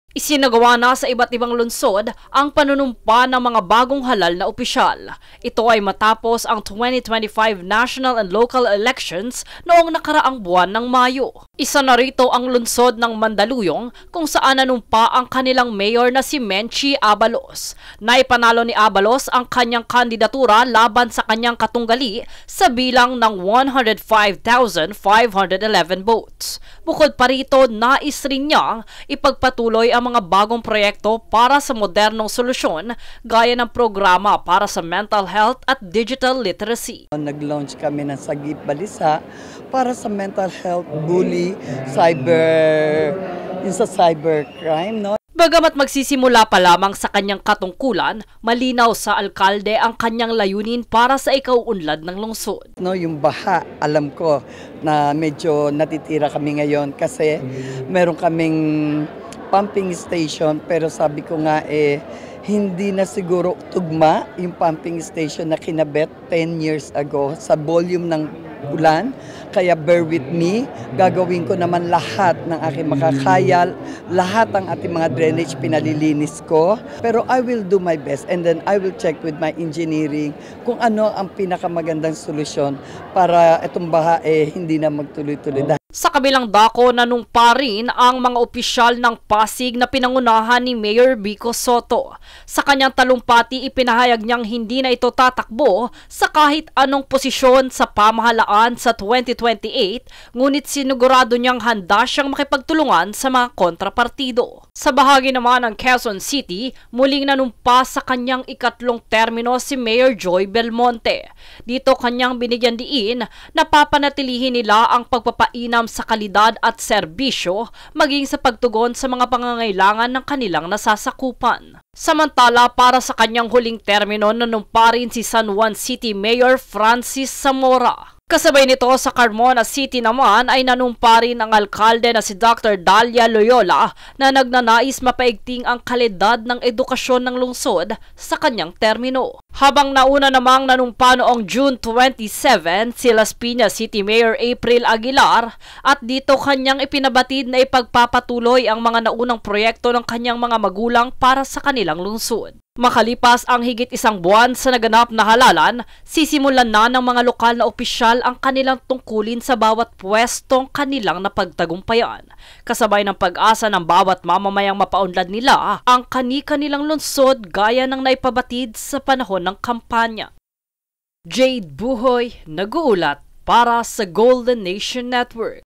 Isinagawa na sa iba't ibang lungsod ang panunumpa ng mga bagong halal na opisyal. Ito ay matapos ang 2025 national and local elections noong nakaraang buwan ng Mayo. Isa na rito ang lungsod ng Mandaluyong kung saan nanumpa ang kanilang mayor na si Menchie Abalos. Naipanalo ni Abalos ang kanyang kandidatura laban sa kanyang katunggali sa bilang ng 105,511 votes. Bukod pa rito, nais rin niyang ipagpatuloy ang mga bagong proyekto para sa modernong solusyon gaya ng programa para sa mental health at digital literacy. Nag-launch kami ng Sagip Balisa para sa mental health, bully, cybercrime, no? Bagamat magsisimula pa lamang sa kanyang katungkulan, malinaw sa alkalde ang kanyang layunin para sa ikauunlad ng lungsod. No, yung baha, alam ko na medyo natitira kami ngayon kasi meron kaming pumping station, pero sabi ko nga hindi na siguro tugma yung pumping station na kinabit 10 years ago sa volume ng ulan. Kaya bear with me, gagawin ko naman lahat ng aking makakaya, lahat ng ating mga drainage pinalilinis ko. Pero I will do my best and then I will check with my engineering kung ano ang pinakamagandang solusyon para itong baha hindi na magtuloy-tuloy. Sa kabilang dako, nanumpa rin ang mga opisyal ng Pasig na pinangunahan ni Mayor Vico Soto. Sa kanyang talumpati, ipinahayag niyang hindi na ito tatakbo sa kahit anong posisyon sa pamahalaan sa 2028, ngunit sinigurado niyang handa siyang makipagtulungan sa mga kontrapartido. Sa bahagi naman ng Quezon City, muling nanumpa sa kanyang ikatlong termino si Mayor Joy Belmonte. Dito kanyang binigyan diin na papanatilihin nila ang pagpapainam sa kalidad at serbisyo maging sa pagtugon sa mga pangangailangan ng kanilang nasasakupan. Samantala, para sa kanyang huling termino, nanumpa rin si San Juan City Mayor Francis Zamora. Kasabay nito sa Carmona City naman ay nanumpa rin ang alkalde na si Dr. Dalia Loyola na nagnanais mapaigting ang kalidad ng edukasyon ng lungsod sa kanyang termino. Habang nauna namang nanumpa noong June 27 si Las Piñas City Mayor April Aguilar at dito kanyang ipinabatid na ipagpapatuloy ang mga naunang proyekto ng kanyang mga magulang para sa kanilang lungsod. Makalipas ang higit isang buwan sa naganap na halalan, sisimulan na ng mga lokal na opisyal ang kanilang tungkulin sa bawat pwestong kanilang napagtagumpayan. Kasabay ng pag-asa ng bawat mamamayang mapaunlad nila ang kani-kanilang lungsod gaya ng naipabatid sa panahon ng kampanya. Jade Buhoy, nag-uulat para sa Golden Nation Network.